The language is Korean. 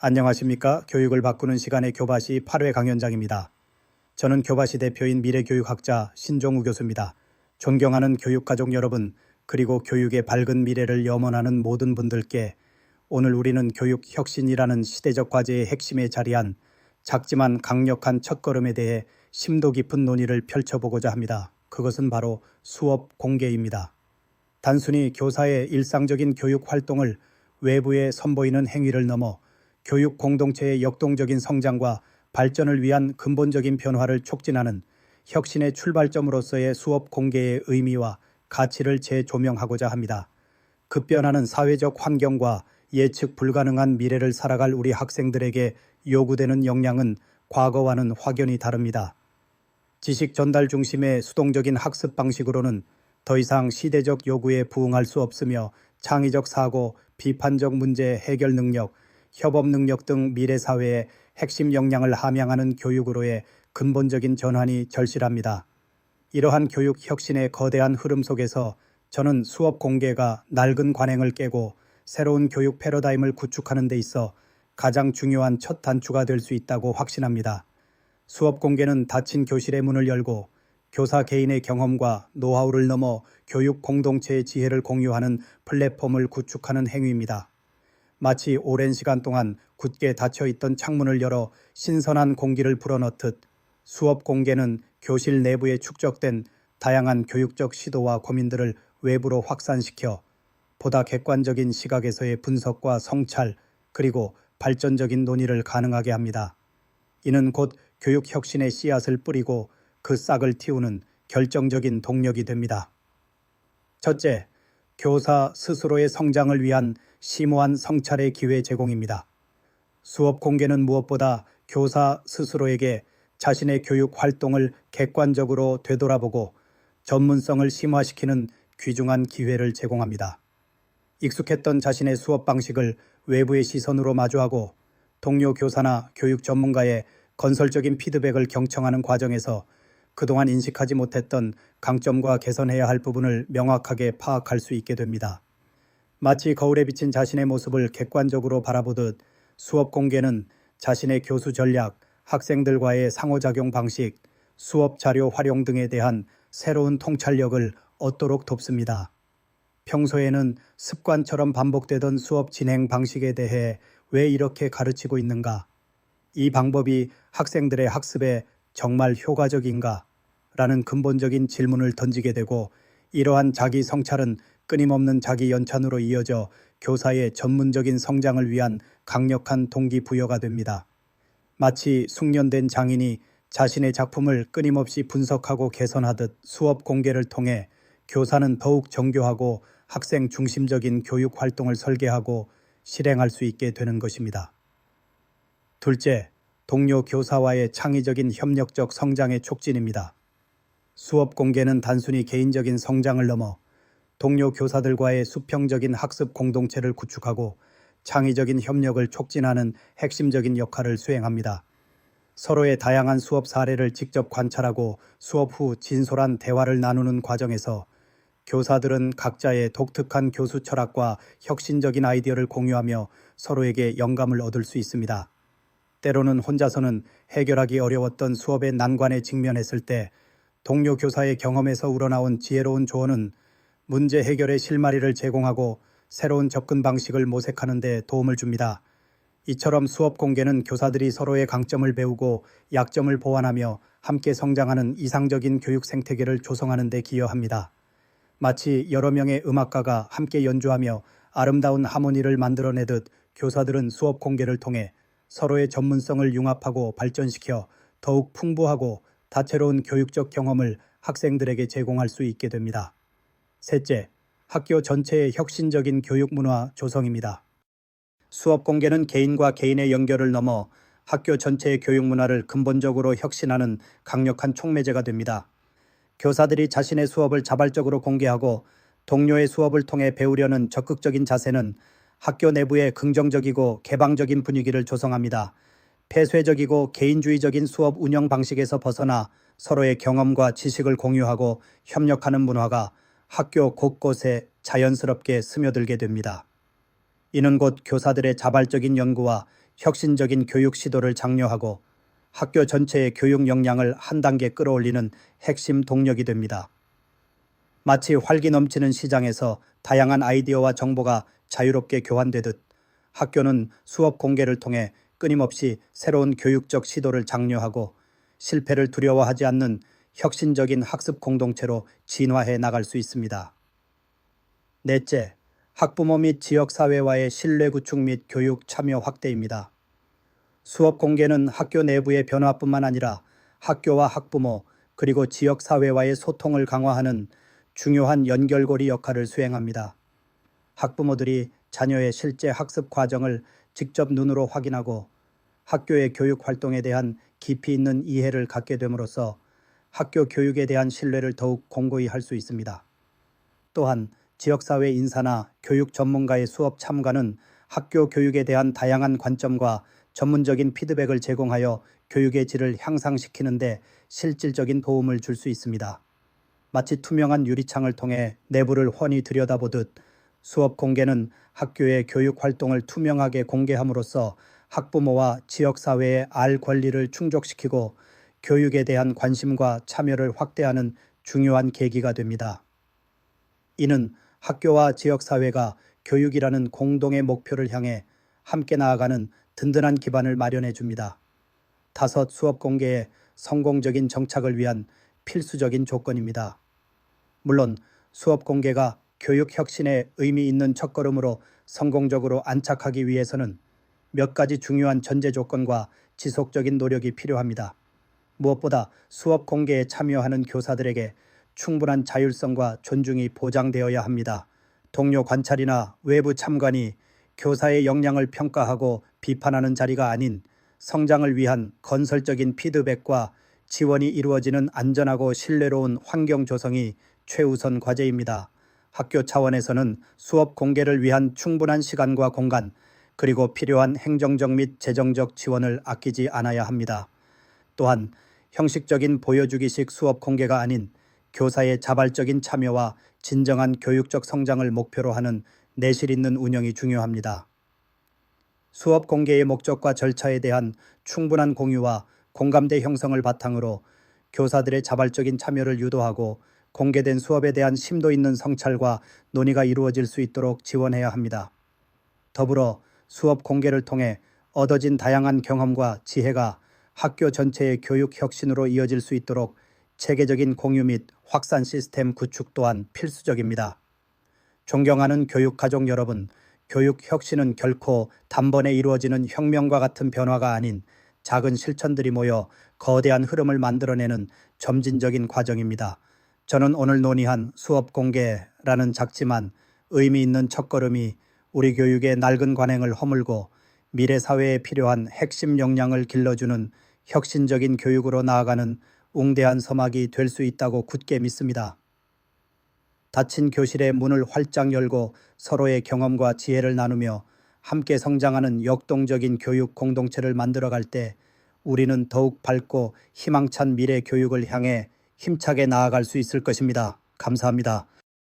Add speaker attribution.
Speaker 1: 안녕하십니까. 교육을 바꾸는 시간의 교바시 8회 강연장입니다. 저는 교바시 대표인 미래교육학자 신종우 교수입니다. 존경하는 교육가족 여러분, 그리고 교육의 밝은 미래를 염원하는 모든 분들께 오늘 우리는 교육혁신이라는 시대적 과제의 핵심에 자리한 작지만 강력한 첫걸음에 대해 심도 깊은 논의를 펼쳐보고자 합니다. 그것은 바로 수업 공개입니다. 단순히 교사의 일상적인 교육 활동을 외부에 선보이는 행위를 넘어 교육 공동체의 역동적인 성장과 발전을 위한 근본적인 변화를 촉진하는 혁신의 출발점으로서의 수업 공개의 의미와 가치를 재조명하고자 합니다. 급변하는 사회적 환경과 예측 불가능한 미래를 살아갈 우리 학생들에게 요구되는 역량은 과거와는 확연히 다릅니다. 지식 전달 중심의 수동적인 학습 방식으로는 더 이상 시대적 요구에 부응할 수 없으며 창의적 사고, 비판적 문제 해결 능력, 협업 능력 등 미래 사회의 핵심 역량을 함양하는 교육으로의 근본적인 전환이 절실합니다. 이러한 교육 혁신의 거대한 흐름 속에서 저는 수업 공개가 낡은 관행을 깨고 새로운 교육 패러다임을 구축하는 데 있어 가장 중요한 첫 단추가 될 수 있다고 확신합니다. 수업 공개는 닫힌 교실의 문을 열고 교사 개인의 경험과 노하우를 넘어 교육 공동체의 지혜를 공유하는 플랫폼을 구축하는 행위입니다. 마치 오랜 시간 동안 굳게 닫혀있던 창문을 열어 신선한 공기를 불어넣듯 수업 공개는 교실 내부에 축적된 다양한 교육적 시도와 고민들을 외부로 확산시켜 보다 객관적인 시각에서의 분석과 성찰 그리고 발전적인 논의를 가능하게 합니다. 이는 곧 교육 혁신의 씨앗을 뿌리고 그 싹을 틔우는 결정적인 동력이 됩니다. 첫째, 교사 스스로의 성장을 위한 심오한 성찰의 기회 제공입니다. 수업 공개는 무엇보다 교사 스스로에게 자신의 교육 활동을 객관적으로 되돌아보고 전문성을 심화시키는 귀중한 기회를 제공합니다. 익숙했던 자신의 수업 방식을 외부의 시선으로 마주하고 동료 교사나 교육 전문가의 건설적인 피드백을 경청하는 과정에서 그동안 인식하지 못했던 강점과 개선해야 할 부분을 명확하게 파악할 수 있게 됩니다. 마치 거울에 비친 자신의 모습을 객관적으로 바라보듯 수업 공개는 자신의 교수 전략, 학생들과의 상호작용 방식, 수업 자료 활용 등에 대한 새로운 통찰력을 얻도록 돕습니다. 평소에는 습관처럼 반복되던 수업 진행 방식에 대해 왜 이렇게 가르치고 있는가? 이 방법이 학생들의 학습에 정말 효과적인가? 라는 근본적인 질문을 던지게 되고 이러한 자기 성찰은 끊임없는 자기 연찬으로 이어져 교사의 전문적인 성장을 위한 강력한 동기부여가 됩니다. 마치 숙련된 장인이 자신의 작품을 끊임없이 분석하고 개선하듯 수업 공개를 통해 교사는 더욱 정교하고 학생 중심적인 교육 활동을 설계하고 실행할 수 있게 되는 것입니다. 둘째, 동료 교사와의 창의적인 협력적 성장의 촉진입니다. 수업 공개는 단순히 개인적인 성장을 넘어 동료 교사들과의 수평적인 학습 공동체를 구축하고 창의적인 협력을 촉진하는 핵심적인 역할을 수행합니다. 서로의 다양한 수업 사례를 직접 관찰하고 수업 후 진솔한 대화를 나누는 과정에서 교사들은 각자의 독특한 교수 철학과 혁신적인 아이디어를 공유하며 서로에게 영감을 얻을 수 있습니다. 때로는 혼자서는 해결하기 어려웠던 수업의 난관에 직면했을 때 동료 교사의 경험에서 우러나온 지혜로운 조언은 문제 해결의 실마리를 제공하고 새로운 접근 방식을 모색하는 데 도움을 줍니다. 이처럼 수업 공개는 교사들이 서로의 강점을 배우고 약점을 보완하며 함께 성장하는 이상적인 교육 생태계를 조성하는 데 기여합니다. 마치 여러 명의 음악가가 함께 연주하며 아름다운 하모니를 만들어내듯 교사들은 수업 공개를 통해 서로의 전문성을 융합하고 발전시켜 더욱 풍부하고 다채로운 교육적 경험을 학생들에게 제공할 수 있게 됩니다. 셋째, 학교 전체의 혁신적인 교육 문화 조성입니다. 수업 공개는 개인과 개인의 연결을 넘어 학교 전체의 교육 문화를 근본적으로 혁신하는 강력한 촉매제가 됩니다. 교사들이 자신의 수업을 자발적으로 공개하고 동료의 수업을 통해 배우려는 적극적인 자세는 학교 내부에 긍정적이고 개방적인 분위기를 조성합니다. 폐쇄적이고 개인주의적인 수업 운영 방식에서 벗어나 서로의 경험과 지식을 공유하고 협력하는 문화가 학교 곳곳에 자연스럽게 스며들게 됩니다. 이는 곧 교사들의 자발적인 연구와 혁신적인 교육 시도를 장려하고 학교 전체의 교육 역량을 한 단계 끌어올리는 핵심 동력이 됩니다. 마치 활기 넘치는 시장에서 다양한 아이디어와 정보가 자유롭게 교환되듯 학교는 수업 공개를 통해 끊임없이 새로운 교육적 시도를 장려하고 실패를 두려워하지 않는 혁신적인 학습 공동체로 진화해 나갈 수 있습니다. 넷째, 학부모 및 지역사회와의 신뢰 구축 및 교육 참여 확대입니다. 수업 공개는 학교 내부의 변화뿐만 아니라 학교와 학부모 그리고 지역사회와의 소통을 강화하는 중요한 연결고리 역할을 수행합니다. 학부모들이 자녀의 실제 학습 과정을 직접 눈으로 확인하고 학교의 교육 활동에 대한 깊이 있는 이해를 갖게 됨으로써 학교 교육에 대한 신뢰를 더욱 공고히 할 수 있습니다. 또한 지역사회 인사나 교육 전문가의 수업 참가는 학교 교육에 대한 다양한 관점과 전문적인 피드백을 제공하여 교육의 질을 향상시키는 데 실질적인 도움을 줄 수 있습니다. 마치 투명한 유리창을 통해 내부를 훤히 들여다보듯 수업 공개는 학교의 교육 활동을 투명하게 공개함으로써 학부모와 지역사회의 알 권리를 충족시키고 교육에 대한 관심과 참여를 확대하는 중요한 계기가 됩니다. 이는 학교와 지역사회가 교육이라는 공동의 목표를 향해 함께 나아가는 든든한 기반을 마련해 줍니다. 다섯, 수업 공개의 성공적인 정착을 위한 필수적인 조건입니다. 물론 수업 공개가 교육 혁신에 의미 있는 첫걸음으로 성공적으로 안착하기 위해서는 몇 가지 중요한 전제 조건과 지속적인 노력이 필요합니다. 무엇보다 수업 공개에 참여하는 교사들에게 충분한 자율성과 존중이 보장되어야 합니다. 동료 관찰이나 외부 참관이 교사의 역량을 평가하고 비판하는 자리가 아닌 성장을 위한 건설적인 피드백과 지원이 이루어지는 안전하고 신뢰로운 환경 조성이 최우선 과제입니다. 학교 차원에서는 수업 공개를 위한 충분한 시간과 공간, 그리고 필요한 행정적 및 재정적 지원을 아끼지 않아야 합니다. 또한 형식적인 보여주기식 수업 공개가 아닌 교사의 자발적인 참여와 진정한 교육적 성장을 목표로 하는 내실 있는 운영이 중요합니다. 수업 공개의 목적과 절차에 대한 충분한 공유와 공감대 형성을 바탕으로 교사들의 자발적인 참여를 유도하고 공개된 수업에 대한 심도 있는 성찰과 논의가 이루어질 수 있도록 지원해야 합니다. 더불어 수업 공개를 통해 얻어진 다양한 경험과 지혜가 학교 전체의 교육 혁신으로 이어질 수 있도록 체계적인 공유 및 확산 시스템 구축 또한 필수적입니다. 존경하는 교육가족 여러분, 교육 혁신은 결코 단번에 이루어지는 혁명과 같은 변화가 아닌 작은 실천들이 모여 거대한 흐름을 만들어내는 점진적인 과정입니다. 저는 오늘 논의한 수업 공개라는 작지만 의미 있는 첫걸음이 우리 교육의 낡은 관행을 허물고 미래 사회에 필요한 핵심 역량을 길러주는 혁신적인 교육으로 나아가는 웅대한 서막이 될 수 있다고 굳게 믿습니다. 닫힌 교실의 문을 활짝 열고 서로의 경험과 지혜를 나누며 함께 성장하는 역동적인 교육 공동체를 만들어갈 때 우리는 더욱 밝고 희망찬 미래 교육을 향해 힘차게 나아갈 수 있을 것입니다. 감사합니다.